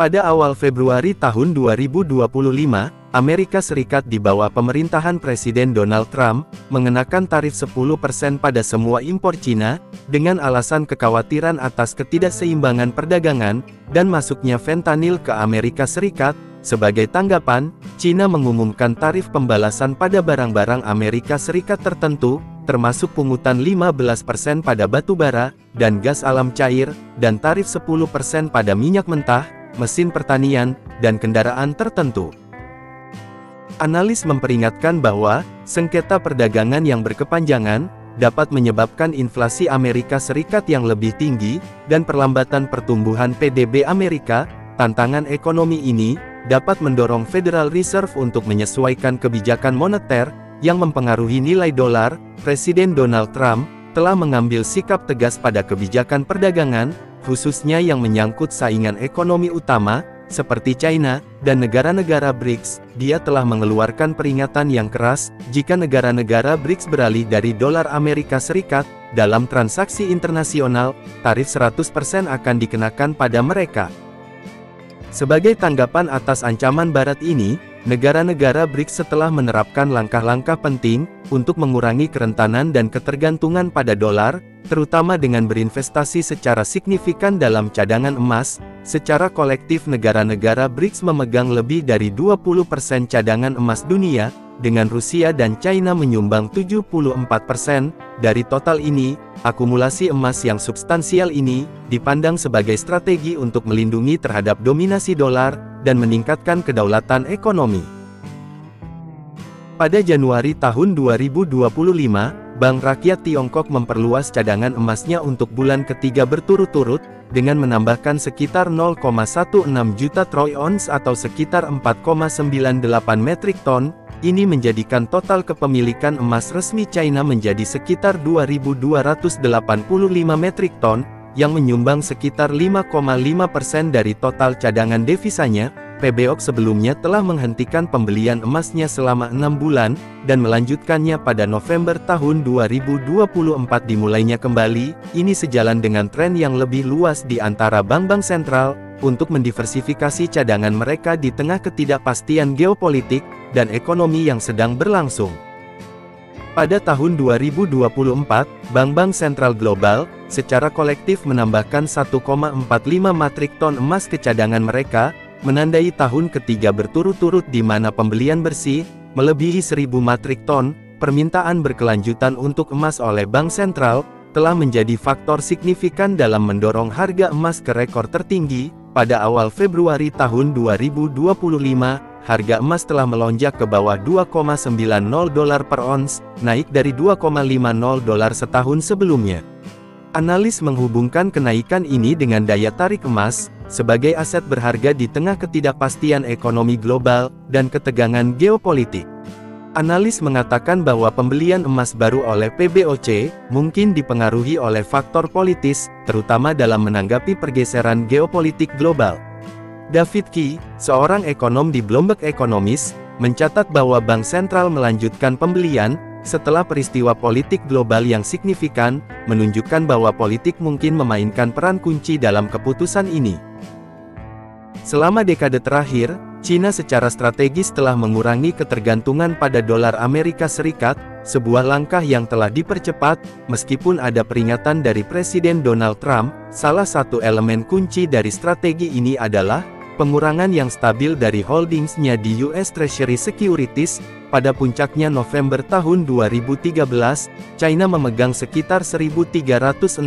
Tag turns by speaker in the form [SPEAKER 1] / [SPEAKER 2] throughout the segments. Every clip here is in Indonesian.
[SPEAKER 1] Pada awal Februari tahun 2025, Amerika Serikat di bawah pemerintahan Presiden Donald Trump, mengenakan tarif 10% pada semua impor Cina, dengan alasan kekhawatiran atas ketidakseimbangan perdagangan, dan masuknya fentanyl ke Amerika Serikat. Sebagai tanggapan, Cina mengumumkan tarif pembalasan pada barang-barang Amerika Serikat tertentu, termasuk pungutan 15% pada batu bara, dan gas alam cair, dan tarif 10% pada minyak mentah, mesin pertanian, dan kendaraan tertentu. Analis memperingatkan bahwa, sengketa perdagangan yang berkepanjangan, dapat menyebabkan inflasi Amerika Serikat yang lebih tinggi, dan perlambatan pertumbuhan PDB Amerika. Tantangan ekonomi ini, dapat mendorong Federal Reserve untuk menyesuaikan kebijakan moneter, yang mempengaruhi nilai dolar. Presiden Donald Trump, telah mengambil sikap tegas pada kebijakan perdagangan, khususnya yang menyangkut saingan ekonomi utama, seperti China, dan negara-negara BRICS. Dia telah mengeluarkan peringatan yang keras, jika negara-negara BRICS beralih dari dolar Amerika Serikat, dalam transaksi internasional, tarif 100% akan dikenakan pada mereka. Sebagai tanggapan atas ancaman Barat ini, negara-negara BRICS setelah menerapkan langkah-langkah penting, untuk mengurangi kerentanan dan ketergantungan pada dolar, terutama dengan berinvestasi secara signifikan dalam cadangan emas. Secara kolektif negara-negara BRICS memegang lebih dari 20% cadangan emas dunia, dengan Rusia dan China menyumbang 74%. Dari total ini, akumulasi emas yang substansial ini, dipandang sebagai strategi untuk melindungi terhadap dominasi dolar, dan meningkatkan kedaulatan ekonomi. Pada Januari tahun 2025, Bank Rakyat Tiongkok memperluas cadangan emasnya untuk bulan ketiga berturut-turut, dengan menambahkan sekitar 0,16 juta troy ounce atau sekitar 4,98 metrik ton. Ini menjadikan total kepemilikan emas resmi China menjadi sekitar 2.285 metrik ton, yang menyumbang sekitar 5,5% dari total cadangan devisanya. PBOK sebelumnya telah menghentikan pembelian emasnya selama 6 bulan, dan melanjutkannya pada November tahun 2024 dimulainya kembali. Ini sejalan dengan tren yang lebih luas di antara bank-bank sentral, untuk mendiversifikasi cadangan mereka di tengah ketidakpastian geopolitik, dan ekonomi yang sedang berlangsung. Pada tahun 2024, bank-bank sentral global, secara kolektif menambahkan 1,45 matrik ton emas ke cadangan mereka, menandai tahun ketiga berturut-turut di mana pembelian bersih, melebihi 1.000 matrik ton. Permintaan berkelanjutan untuk emas oleh bank sentral, telah menjadi faktor signifikan dalam mendorong harga emas ke rekor tertinggi. Pada awal Februari tahun 2025, harga emas telah melonjak ke bawah $2,90 per ons, naik dari $2,50 setahun sebelumnya. Analis menghubungkan kenaikan ini dengan daya tarik emas, sebagai aset berharga di tengah ketidakpastian ekonomi global, dan ketegangan geopolitik. Analis mengatakan bahwa pembelian emas baru oleh PBOC, mungkin dipengaruhi oleh faktor politis, terutama dalam menanggapi pergeseran geopolitik global. David Key, seorang ekonom di Bloomberg Economist, mencatat bahwa bank sentral melanjutkan pembelian, setelah peristiwa politik global yang signifikan, menunjukkan bahwa politik mungkin memainkan peran kunci dalam keputusan ini. Selama dekade terakhir, Cina secara strategis telah mengurangi ketergantungan pada dolar Amerika Serikat, sebuah langkah yang telah dipercepat, meskipun ada peringatan dari Presiden Donald Trump. Salah satu elemen kunci dari strategi ini adalah pengurangan yang stabil dari holdingsnya di US Treasury Securities. Pada puncaknya November tahun 2013, China memegang sekitar 1.316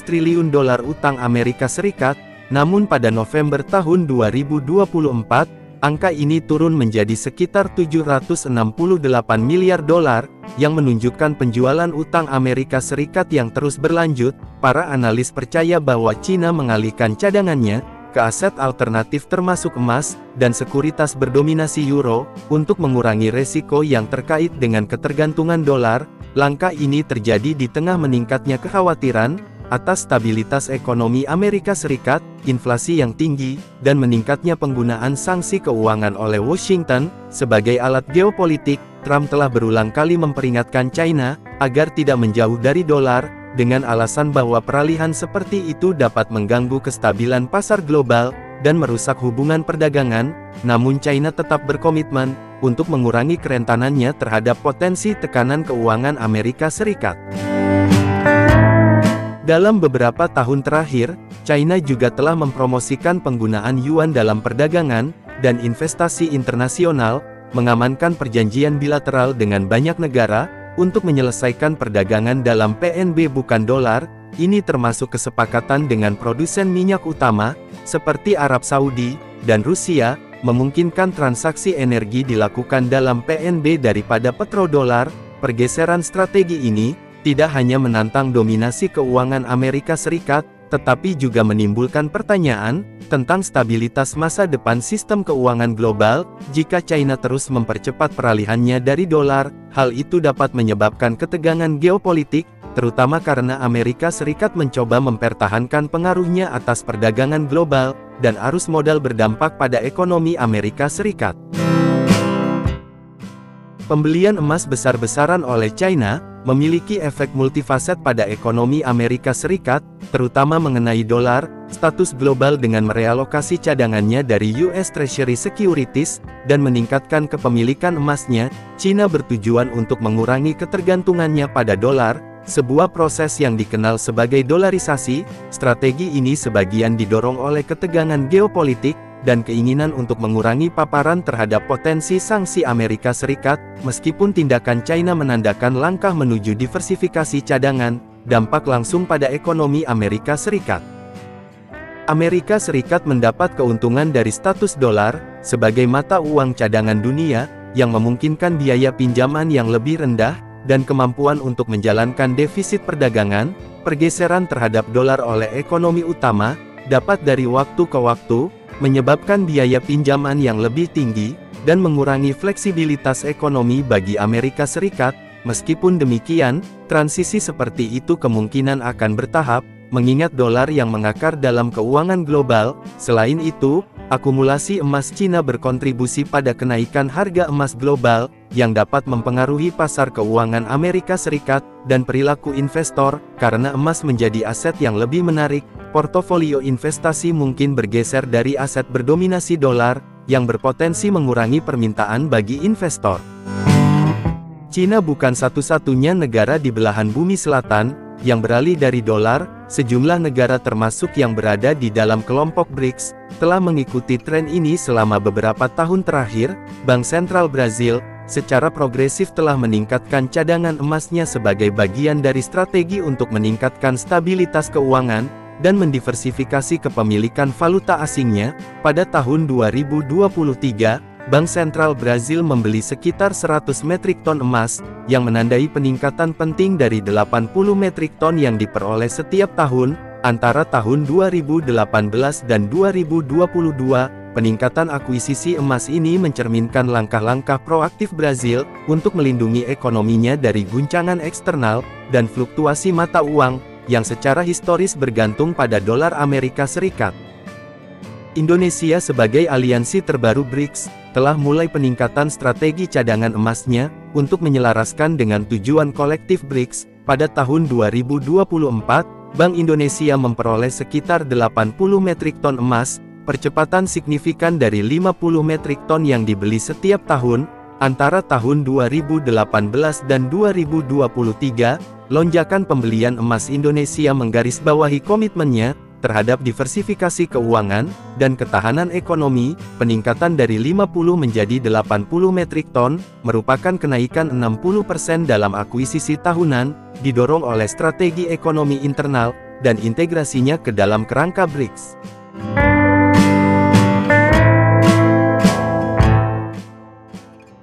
[SPEAKER 1] triliun dolar utang Amerika Serikat, namun pada November tahun 2024, angka ini turun menjadi sekitar 768 miliar dolar, yang menunjukkan penjualan utang Amerika Serikat yang terus berlanjut. Para analis percaya bahwa Cina mengalihkan cadangannya ke aset alternatif termasuk emas, dan sekuritas berdominasi euro, untuk mengurangi resiko yang terkait dengan ketergantungan dolar. Langkah ini terjadi di tengah meningkatnya kekhawatiran atas stabilitas ekonomi Amerika Serikat, inflasi yang tinggi, dan meningkatnya penggunaan sanksi keuangan oleh Washington. Sebagai alat geopolitik, Trump telah berulang kali memperingatkan China agar tidak menjauh dari dolar, dengan alasan bahwa peralihan seperti itu dapat mengganggu kestabilan pasar global. dan merusak hubungan perdagangan, namun China tetap berkomitmen untuk mengurangi kerentanannya terhadap potensi tekanan keuangan Amerika Serikat. Dalam beberapa tahun terakhir, China juga telah mempromosikan penggunaan yuan dalam perdagangan dan investasi internasional, mengamankan perjanjian bilateral dengan banyak negara untuk menyelesaikan perdagangan dalam PNB bukan dolar. Ini termasuk kesepakatan dengan produsen minyak utama seperti Arab Saudi dan Rusia, memungkinkan transaksi energi dilakukan dalam PNB daripada petrodolar. Pergeseran strategi ini tidak hanya menantang dominasi keuangan Amerika Serikat, tetapi juga menimbulkan pertanyaan tentang stabilitas masa depan sistem keuangan global. Jika China terus mempercepat peralihannya dari dolar, hal itu dapat menyebabkan ketegangan geopolitik, terutama karena Amerika Serikat mencoba mempertahankan pengaruhnya atas perdagangan global, dan arus modal berdampak pada ekonomi Amerika Serikat. Pembelian emas besar-besaran oleh China memiliki efek multifaset pada ekonomi Amerika Serikat, terutama mengenai dolar. Status global dengan merealokasi cadangannya dari US Treasury Securities dan meningkatkan kepemilikan emasnya. China bertujuan untuk mengurangi ketergantungannya pada dolar, sebuah proses yang dikenal sebagai dolarisasi. Strategi ini sebagian didorong oleh ketegangan geopolitik dan keinginan untuk mengurangi paparan terhadap potensi sanksi Amerika Serikat. Meskipun tindakan China menandakan langkah menuju diversifikasi cadangan, dampak langsung pada ekonomi Amerika Serikat. Amerika Serikat mendapat keuntungan dari status dolar sebagai mata uang cadangan dunia, yang memungkinkan biaya pinjaman yang lebih rendah, dan kemampuan untuk menjalankan defisit perdagangan. Pergeseran terhadap dolar oleh ekonomi utama dapat dari waktu ke waktu menyebabkan biaya pinjaman yang lebih tinggi, dan mengurangi fleksibilitas ekonomi bagi Amerika Serikat. Meskipun demikian, transisi seperti itu kemungkinan akan bertahap, mengingat dolar yang mengakar dalam keuangan global. Selain itu, akumulasi emas Cina berkontribusi pada kenaikan harga emas global, yang dapat mempengaruhi pasar keuangan Amerika Serikat, dan perilaku investor. Karena emas menjadi aset yang lebih menarik, portofolio investasi mungkin bergeser dari aset berdominasi dolar, yang berpotensi mengurangi permintaan bagi investor. Cina bukan satu-satunya negara di belahan bumi selatan yang beralih dari dolar. Sejumlah negara termasuk yang berada di dalam kelompok BRICS telah mengikuti tren ini selama beberapa tahun terakhir. Bank Sentral Brazil secara progresif telah meningkatkan cadangan emasnya sebagai bagian dari strategi untuk meningkatkan stabilitas keuangan dan mendiversifikasi kepemilikan valuta asingnya. Pada tahun 2023, Bank Sentral Brazil membeli sekitar 100 metrik ton emas, yang menandai peningkatan penting dari 80 metrik ton yang diperoleh setiap tahun. Antara tahun 2018 dan 2022, peningkatan akuisisi emas ini mencerminkan langkah-langkah proaktif Brazil untuk melindungi ekonominya dari guncangan eksternal dan fluktuasi mata uang yang secara historis bergantung pada dolar Amerika Serikat. Indonesia sebagai aliansi terbaru BRICS telah mulai peningkatan strategi cadangan emasnya untuk menyelaraskan dengan tujuan kolektif BRICS. Pada tahun 2024, Bank Indonesia memperoleh sekitar 80 metrik ton emas, percepatan signifikan dari 50 metrik ton yang dibeli setiap tahun. Antara tahun 2018 dan 2023, lonjakan pembelian emas Indonesia menggarisbawahi komitmennya terhadap diversifikasi keuangan dan ketahanan ekonomi. Peningkatan dari 50 menjadi 80 metrik ton merupakan kenaikan 60% dalam akuisisi tahunan, didorong oleh strategi ekonomi internal dan integrasinya ke dalam kerangka BRICS.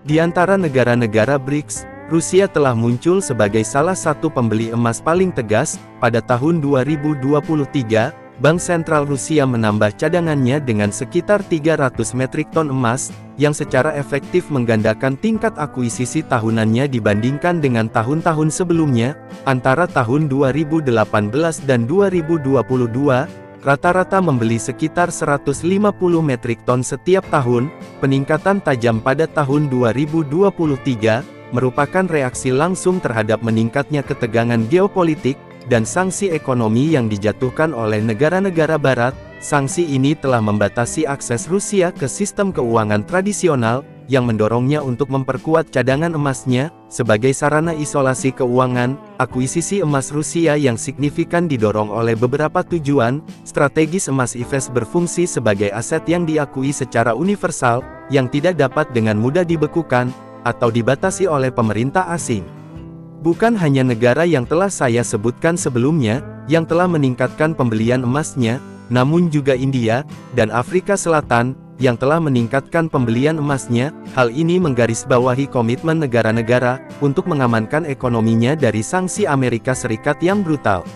[SPEAKER 1] Di antara negara-negara BRICS, Rusia telah muncul sebagai salah satu pembeli emas paling tegas. Pada tahun 2023, Bank Sentral Rusia menambah cadangannya dengan sekitar 300 metrik ton emas, yang secara efektif menggandakan tingkat akuisisi tahunannya dibandingkan dengan tahun-tahun sebelumnya. Antara tahun 2018 dan 2022, rata-rata membeli sekitar 150 metrik ton setiap tahun. Peningkatan tajam pada tahun 2023 merupakan reaksi langsung terhadap meningkatnya ketegangan geopolitik dan sanksi ekonomi yang dijatuhkan oleh negara-negara Barat. Sanksi ini telah membatasi akses Rusia ke sistem keuangan tradisional, yang mendorongnya untuk memperkuat cadangan emasnya, sebagai sarana isolasi keuangan. Akuisisi emas Rusia yang signifikan didorong oleh beberapa tujuan strategis. Emas IVES berfungsi sebagai aset yang diakui secara universal, yang tidak dapat dengan mudah dibekukan, atau dibatasi oleh pemerintah asing. Bukan hanya negara yang telah saya sebutkan sebelumnya, yang telah meningkatkan pembelian emasnya, namun juga India, dan Afrika Selatan, yang telah meningkatkan pembelian emasnya. Hal ini menggarisbawahi komitmen negara-negara, untuk mengamankan ekonominya dari sanksi Amerika Serikat yang brutal.